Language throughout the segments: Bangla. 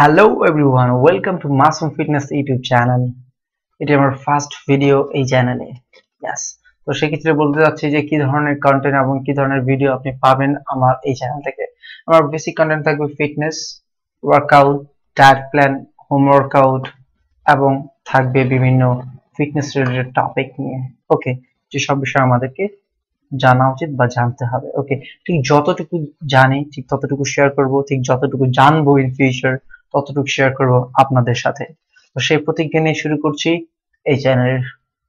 Hello everyone, welcome to Masum Fitness YouTube channel. এটা আমার ফার্স্ট ভিডিও এই চ্যানেলে। Yes. তো সেই ক্ষেত্রে বলতে যাচ্ছি যে কি ধরনের কন্টেন্ট এবং কি ধরনের ভিডিও আপনি পাবেন আমার এই চ্যানেল থেকে। আমার বেসিক কন্টেন্ট থাকবে fitness, workout, diet plan, home workout এবং থাকবে বিভিন্ন ফিটনেস রিলেটেড টপিক নিয়ে। ওকে, যে সব বিষয় আমাদেরকে জানা উচিত বা জানতে হবে। ওকে, ঠিক যতটুকু জানি ঠিক ততটুকু শেয়ার করব, ঠিক যতটুকু জানবো ইন ফিউচার ততটুকু শেয়ার করব আপনাদের সাথে। তো সেই প্রতিজ্ঞা নিয়ে শুরু করছি এই চ্যানেলের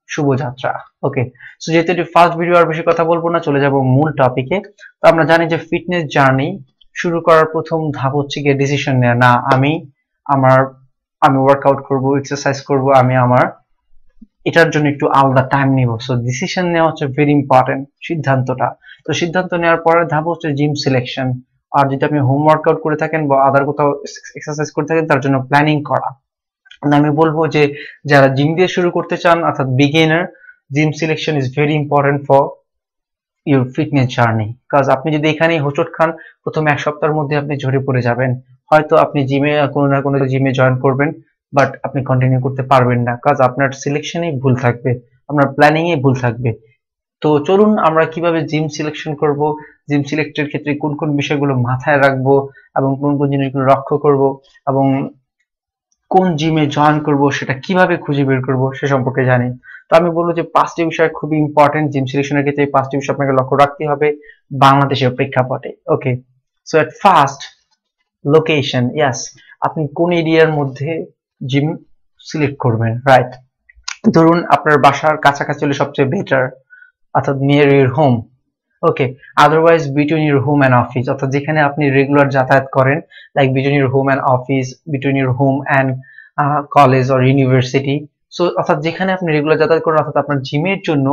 শুভযাত্রা। ওকে, সো যেহেতু এটি ফার্স্ট ভিডিও আর বেশি কথা বলবো না, চলে যাব মূল টপিকে। তো আমরা জানি যে ফিটনেস জার্নি শুরু করার প্রথম ধাপ হচ্ছে গিয়ে ডিসিশন নেওয়া। না, আমি ওয়ার্কআউট করব, এক্সারসাইজ করব, আমি আমার এটার জন্য একটু আলাদা টাইম নিব। সো ডিসিশন নেওয়া হচ্ছে ভেরি ইম্পর্টেন্ট, সিদ্ধান্তটা। তো সিদ্ধান্ত নেওয়ার পরের ধাপ হচ্ছে জিম সিলেকশন। আর যদি আপনি হোম ওয়ার্কআউট করে থাকেন বা আদার কোথাও এক্সারসাইজ করে থাকেন, তার জন্য প্ল্যানিং করা। আমি বলবো যে যারা জিম দিয়ে শুরু করতে চান অর্থাৎ beginner, gym selection is very important for your fitness journey. কাজ আপনি যদি এখানেই হোঁচট খান, প্রথম এক সপ্তাহের মধ্যে আপনি ঝরে পড়ে যাবেন। হয়তো আপনি জিমে কোনো না কোনো জিমে জয়েন করবেন, বাট আপনি কন্টিনিউ করতে পারবেন না, কাজ আপনার সিলেকশনেই ভুল থাকবে, আপনার প্ল্যানিং এ ভুল থাকবে। তো চলুন আমরা কিভাবে জিম সিলেকশন করব, জিম সিলেক্টের ক্ষেত্রে কোন কোন বিষয়গুলো মাথায় রাখবো এবং কোন কোন জিনিসগুলো লক্ষ্য করব এবং কোন জিমে জয়েন করব সেটা কিভাবে খুঁজে বের করব সে সম্পর্কে জানি। তো আমি বলবো যে পাঁচটি বিষয় খুবই ইম্পর্টেন্ট জিম সিলেকশনের ক্ষেত্রে। এই পাঁচটি বিষয় আপনাকে লক্ষ্য রাখতে হবে বাংলাদেশের প্রেক্ষাপটে। ওকে, সো এট ফার্স্ট, লোকেশন। ইয়াস, আপনি কোন এরিয়ার মধ্যে জিম সিলেক্ট করবেন, রাইট? ধরুন আপনার বাসার কাছাকাছি হলে সবচেয়ে বেটার, অর্থাৎ near your home. Okay, otherwise between your home and office, অর্থাৎ যেখানে আপনি রেগুলার যাতায়াত করেন, like between your home and office, between your home and college or university. So অর্থাৎ যেখানে আপনি রেগুলার যাতায়াত করেন, অর্থাৎ আপনার জিমের জন্য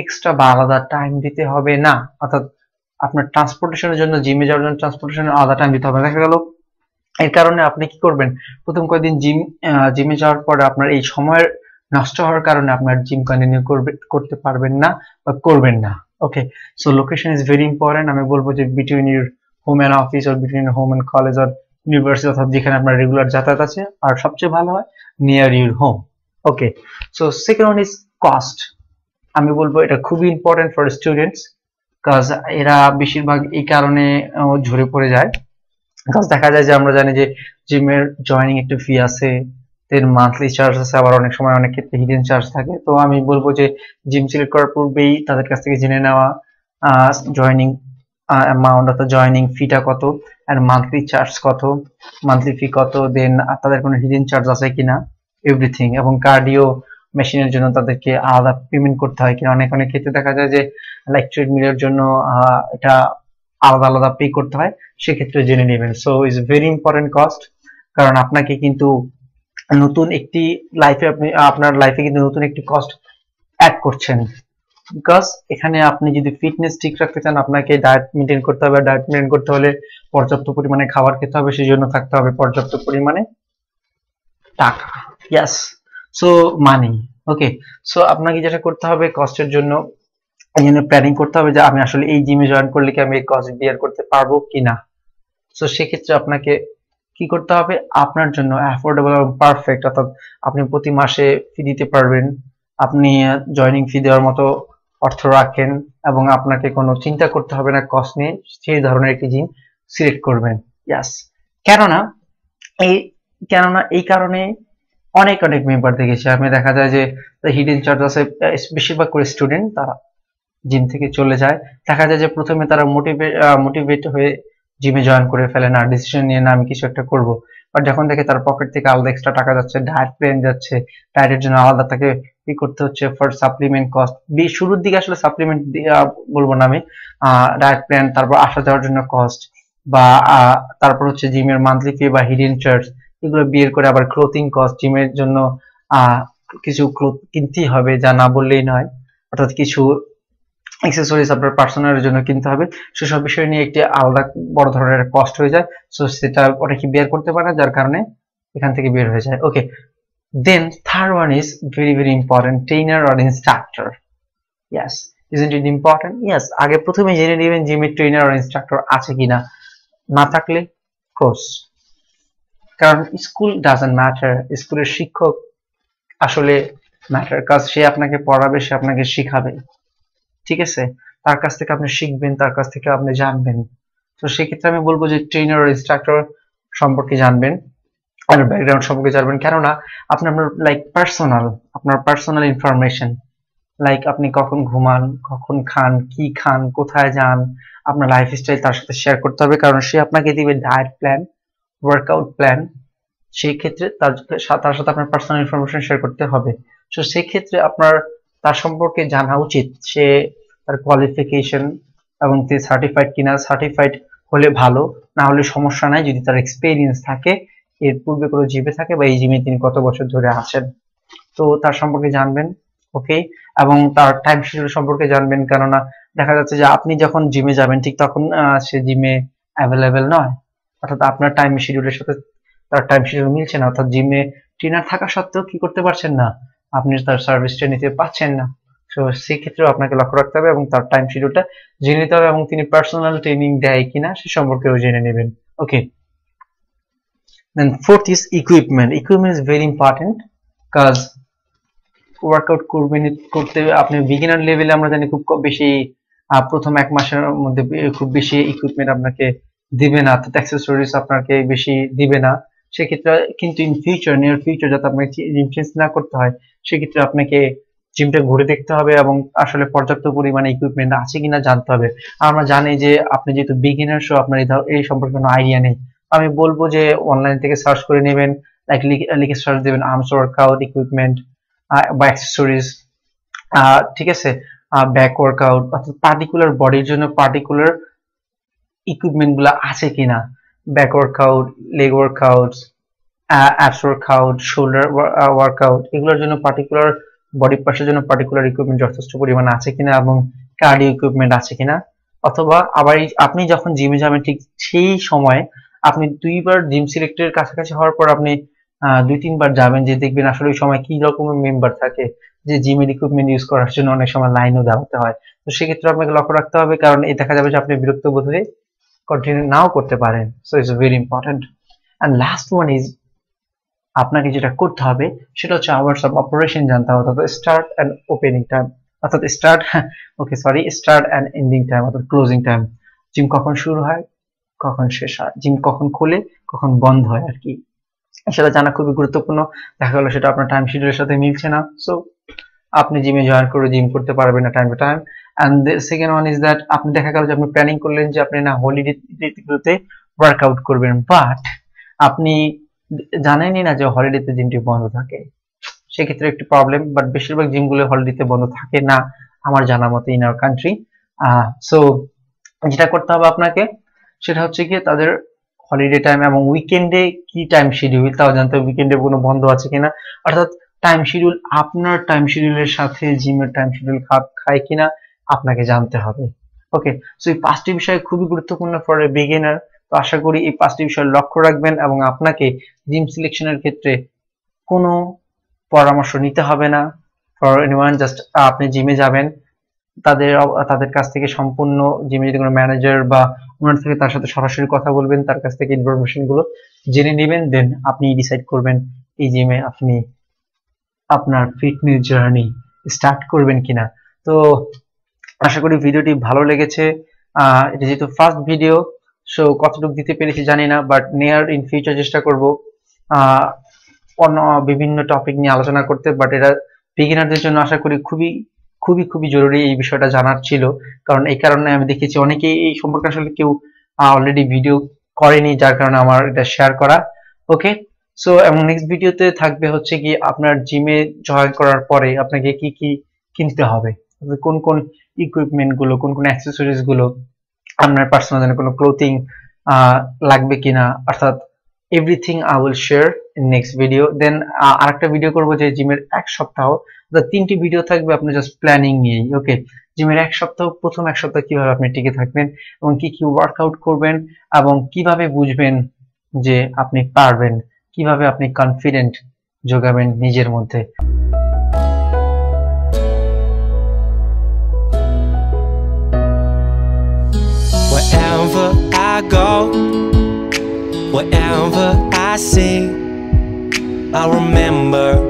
এক্সট্রা বা আলাদা টাইম দিতে হবে না। অর্থাৎ আপনার ট্রান্সপোর্টেশনের জন্য, জিমে যাওয়ার জন্য ট্রান্সপোর্টেশনের আলাদা টাইম দিতে হবে না। দেখা গেল এর কারণে আপনি কি করবেন, প্রথম কয়েকদিন জিমে যাওয়ার পরে আপনার এই সময়ের নষ্ট হওয়ার কারণে আপনার জিম কন্টিনিউ করতে পারবেন না বা করবেন না। Okay, so location is very important. আমি বলবো যে between your home and office or between home and college or university, অর্থাৎ যেখানে আপনার রেগুলার যাতায়াত আছে, আর সবচেয়ে ভালো হয় near your home. Okay, so second one is cost. আমি বলবো এটা খুবই ইম্পর্টেন্ট ফর স্টুডেন্টস, কাজ এরা বেশিরভাগ এই কারণে ঝরে পড়ে যায়। কাজ দেখা যায় যে আমরা জানি যে জিমের জয়েনিং একটা ফি আছে, দেন মান্থলি চার্জ আছে, আবার অনেক সময় অনেক ক্ষেত্রে হিডেন চার্জ থাকে। তো আমি বলবো যে জিম সিলেক্ট করার পূর্বেই তাদের কাছ থেকে জেনে নেওয়া জয়েনিং অ্যামাউন্ট, অর্থাৎ জয়েনিং ফিটা কত আর মান্থলি চার্জ কত, মান্থলি ফি কত, দেন তাদের কোনো হিডেন চার্জ আছে কিনা, এভরিথিং। এবং কার্ডিও মেশিনের জন্য তাদেরকে আলাদা পেমেন্ট করতে হয় কিনা, অনেক অনেক ক্ষেত্রে দেখা যায় যে লাইক ট্রেডমিলের জন্য এটা আলাদা আলাদা পে করতে হয়, সেক্ষেত্রে জেনে নেবেন। So is very important cost, কারণ আপনাকে কিন্তু নতুন একটি লাইফে আপনার লাইফে কিন্তু নতুন একটি কস্ট অ্যাড করছেন। বিকজ এখানে আপনি যদি ফিটনেস ঠিক রাখতে চান, আপনাকে ডায়েট মেনটেন করতে হবে। ডায়েট মেনটেন করতে হলে পর্যাপ্ত পরিমাণে খাবার খেতে হবে, সেই জন্য থাকতে হবে পর্যাপ্ত পরিমাণে টাকা। ইয়াস, সো মানি। ওকে, সো আপনাকে যেটা করতে হবে কস্টের জন্য এখানে প্ল্যানিং করতে হবে যে আমি আসলে এই জিমে জয়েন করলে কি আমি এই কস্ট বিয়ার করতে পারবো কিনা। সো সেক্ষেত্রে আপনাকে কি করতে হবে, আপনার জন্য অ্যাফোর্ডেবল এবং পারফেক্ট, অর্থাৎ আপনি প্রতি মাসে ফি দিতে পারবেন, আপনি জয়েনিং ফি দেওয়ার মতো অর্থ রাখেন এবং আপনাকে কোনো চিন্তা করতে হবে না কস্ট নিয়ে, সেই ধরনের একটি জিম সিলেক্ট করবেন। ইয়াস, কেননা এই এই কারণে অনেক অনেক মেম্বার দেখেছি আমি, দেখা যায় যে হিডেন চার্জ আছে, বেশিরভাগ করে স্টুডেন্ট তারা জিম থেকে চলে যায়। দেখা যায় যে প্রথমে তারা মোটিভেট হয়ে জিমে জয়েন করে ফেলে, না ডিসিশন নিয়ে না আমি কিছু একটা করব, বাট যখন দেখে তার পকেট থেকে আলাদা এক্সট্রা টাকা যাচ্ছে, ডায়েট প্ল্যান যাচ্ছে, ডায়েটের জন্য আলাদা তাকে কি করতে হচ্ছে ফর সাপ্লিমেন্ট কস্ট। শুরুর দিকে আসলে সাপ্লিমেন্ট বলবো না আমি, ডায়েট প্ল্যান, তারপর আসা যাওয়ার জন্য কস্ট, বা তারপর হচ্ছে জিমের মান্থলি ফি বা হিডেন চার্জ, এগুলো বিয়ের করে আবার ক্লোথিং কস্ট, জিমের জন্য কিছু ক্লোথ কিনতেই হবে, যা না বললেই নয়, অর্থাৎ কিছু অ্যাক্সেসরিজ আপনার পার্সোনালের জন্য কিনতে হবে। সেসব বিষয় নিয়ে একটি আলাদা বড় ধরনের কস্ট হয়ে যায়। সো সেটা অনেকে বের করতে পারে না, যার কারণে এখান থেকে বের হয়ে যায়। Okay, then third one is very very important, trainer or instructor. Yes, isn't it important? Yes, আগে প্রথমে জেনে নেবেন জিমের ট্রেনার অর ইনস্ট্রাক্টর আছে কিনা, না থাকলে ক্লোজ। কারণ স্কুল ডাজন্ট ম্যাটার, স্কুলের শিক্ষক আসলে ম্যাটার, কাজ সে আপনাকে পড়াবে, সে আপনাকে শিখাবে, ঠিক আছে? তার কাছ থেকে আপনি শিখবেন, তার কাছ থেকে আপনি জানবেন। তো সেক্ষেত্রে আমি বলবো যে ট্রেনার ও ইনস্ট্রাক্টর সম্পর্কে জানবেন আর ব্যাকগ্রাউন্ড সম্পর্কে জানবেন, কেননা আপনি আপনার লাইক আপনার পার্সোনাল ইনফরমেশন, লাইক আপনি কখন ঘুমান, কখন খান, কি খান, কোথায় যান, আপনার লাইফস্টাইল তার সাথে শেয়ার করতে হবে, কারণ সে আপনাকে দিবে ডায়েট প্ল্যান, ওয়ার্কআউট প্ল্যান। সেই ক্ষেত্রে তার সাথে আপনার পার্সোনাল ইনফরমেশন শেয়ার করতে হবে। তো সেই ক্ষেত্রে আপনার তার সম্পর্কে জানা উচিত, সে তার কোয়ালিফিকেশন এবং তিনি সার্টিফাইড কিনা, সার্টিফাইড হলে ভালো, না হলে সমস্যা নাই যদি তার এক্সপিরিয়েন্স থাকে, এর পূর্বে কোনো জিমে থাকে বা এই জিমে তিনি কত বছর ধরে আছেন, তো তার সম্পর্কে জানবেন। ওকে, এবং তার টাইম শিডিউল সম্পর্কে জানবেন, কেননা দেখা যাচ্ছে যে আপনি যখন জিমে যাবেন ঠিক তখন সে জিমে অ্যাভেলেবেল নয়, অর্থাৎ আপনার টাইম শিডিউলের সাথে তার টাইম শিডিউল মিলছে না, অর্থাৎ জিমে ট্রেনার থাকা সত্ত্বেও কি করতে পারছেন না, আপনি তার সার্ভিসটা নিতে পারছেন না। তো সেই ক্ষেত্রেও আপনাকে লক্ষ্য রাখতে হবে এবং তার টাইম শিডিউলটা জেনে নিতে হবে, এবং তিনি পার্সোনাল ট্রেনিং দেয় কিনা সে সম্পর্কেও জেনে নেবেন। ওকে, then fourth is equipment. Equipment is very important because workout করতে আপনি বিগিনার লেভেলে আমরা জানি খুব বেশি প্রথম 1 মাসের মধ্যে খুব বেশি ইকুইপমেন্ট আপনাকে দিবে না, অর্থাৎ অ্যাক্সেসরিজ আপনাকে বেশি দিবে না। সেক্ষেত্রে কিন্তু ইন ফিউচার, নিয়ার ফিউচার, যাতে আপনাকে জিম চেঞ্জ না করতে হয়, সেক্ষেত্রে আপনাকে জিমটা ঘুরে দেখতে হবে এবং আসলে পর্যাপ্ত পরিমাণে ইকুইপমেন্ট আছে কিনা জানতে হবে। আমরা জানি যে আপনি যেহেতু বিগিনার, সো আপনার এই সম্পর্কে কোনো আইডিয়া নেই। আমি বলবো যে অনলাইন থেকে সার্চ করে নেবেন, লাইক লিখে সার্চ দেবেন আর্মস ওয়ার্কআউট ইকুইপমেন্ট বা অ্যাক্সেসরিজ, ঠিক আছে, ব্যাক ওয়ার্কআউট, অর্থাৎ পার্টিকুলার বডির জন্য পার্টিকুলার ইকুইপমেন্ট গুলো আছে কিনা, back workout, leg workout, apps workout, shoulder workout, এগুলোর জন্য পার্টিকুলার বডি পার্টসের জন্য পার্টিকুলার ইকুইপমেন্ট যথেষ্ট পরিমাণে আছে কিনা এবং কার্ডিও ইকুইপমেন্ট আছে কিনা। অথবা আবার আপনি যখন জিমে যাবেন ঠিক সেই সময় আপনি 2বার জিম সিলেক্টরের কাছাকাছি হওয়ার পর আপনি 2-3 বার যাবেন, যে দেখবেন আসলে ওই সময় কি রকমের মেম্বার থাকে, যে জিমের ইকুইপমেন্ট ইউজ করার জন্য অনেক সময় লাইনও দাঁড়াতে হয়। তো সেক্ষেত্রে আপনাকে লক্ষ্য রাখতে হবে, কারণ এই দেখা যাবে যে আপনি বিরক্ত বোধ হয়ে কন্টিনিউ নাও করতে পারেন। So it's very important. And last one is, আপনাকে যেটা করতে হবে সেটা হচ্ছে আওয়ার্স অফ অপারেশন জানতে হবে, অর্থাৎ স্টার্ট অ্যান্ড ওপেনিং টাইম, অর্থাৎ স্টার্ট অ্যান্ড এন্ডিং টাইম, অর্থাৎ ক্লোজিং টাইম, জিম কখন শুরু হয়, কখন শেষ হয়, জিম কখন খোলে, কখন বন্ধ হয় আর কি, সেটা জানা খুবই গুরুত্বপূর্ণ। দেখা গেল সেটা আপনার টাইম শিডিউলের সাথে মিলছে না, সো আপনি জিমে জয়েন করে জিম করতে পারবেন না time to time. And the second one is that, আপনি দেখা গেল যে আপনি প্ল্যানিং করলেন যে আপনি না হলিডেতে ওয়ার্কআউট করবেন, বাট আপনি জানেনই না যে হলিডেতে জিমটি বন্ধ থাকে, সেক্ষেত্রে একটি প্রবলেম। বাট বেশিরভাগ জিমগুলো হলিডেতে বন্ধ থাকে না আমার জানা মতে ইন আওয়ার কান্ট্রি। সো যেটা করতে হবে আপনাকে সেটা হচ্ছে গিয়ে তাদের হলিডে টাইম এবং উইকেন্ডে কি টাইম শিডিউল তাও জানতে হবে, উইকেন্ডে কোনো বন্ধ আছে কিনা, অর্থাৎ টাইম শিডিউল আপনার টাইম শিডিউলের সাথে জিমের টাইম শিডিউল খাপ খায় কিনা আপনাকে জানতে হবে। ওকে, সো এই 5টি বিষয় খুবই গুরুত্বপূর্ণ ফর এ বিগিনার। তো আশা করি এই 5টি বিষয় লক্ষ্য রাখবেন এবং আপনাকে জিম সিলেকশনের ক্ষেত্রে কোনো পরামর্শ নিতে হবে না ফর এনিওয়ান। জাস্ট আপনি জিমে যাবেন, তাদের কাছ থেকে সম্পূর্ণ, জিমে যদি কোনো ম্যানেজার বা ওনার থেকে তার সাথে সরাসরি কথা বলবেন, তার কাছ থেকে ইনফরমেশন গুলো জেনে নেবেন, দেন আপনি ডিসাইড করবেন এই জিমে আপনি আপনার ফিটনেস জার্নি স্টার্ট করবেন কিনা। তো আশা করি ভিডিওটি ভালো লেগেছে। এটা যেহেতু ফার্স্ট ভিডিও, সো কতটুকু দিতে পেরেছি জানি না, বাট নিয়ার ইন ফিউচার চেষ্টা করব অন্য বিভিন্ন টপিক নিয়ে আলোচনা করতে। বাট এটা বিগিনারদের জন্য আশা করি খুবই খুবই খুবই জরুরি এই বিষয়টা জানার ছিল, কারণ এই কারণে আমি দেখেছি অনেকেই এই সম্পর্কে আসলে কেউ অলরেডি ভিডিও করেনি, যার কারণে আমার এটা শেয়ার করা। ওকে, সো এবং নেক্সট ভিডিওতে থাকবে হচ্ছে কি আপনার জিমে জয়েন করার পরে আপনাকে কি কি কিনতে হবে, কোন কোন ইকুইপমেন্ট গুলো, কোন কোন অ্যাক্সেসরিজ গুলো, আপনার পার্সোনাল কোনো ক্লোথিং লাগবে কিনা, অর্থাৎ everything I will share in next video. Then আরেকটা ভিডিও করবো যে জিমের 1 সপ্তাহ, 3টি ভিডিও থাকবে আপনার জাস্ট প্ল্যানিং নিয়েই। ওকে, জিমের 1 সপ্তাহ, প্রথম 1 সপ্তাহ কিভাবে আপনি টিকে থাকবেন এবং কি কি ওয়ার্কআউট করবেন এবং কিভাবে বুঝবেন যে আপনি পারবেন, কিভাবে আপনি কনফিডেন্ট যোগাবেন নিজের মধ্যে। Wherever I go, wherever I I see, I remember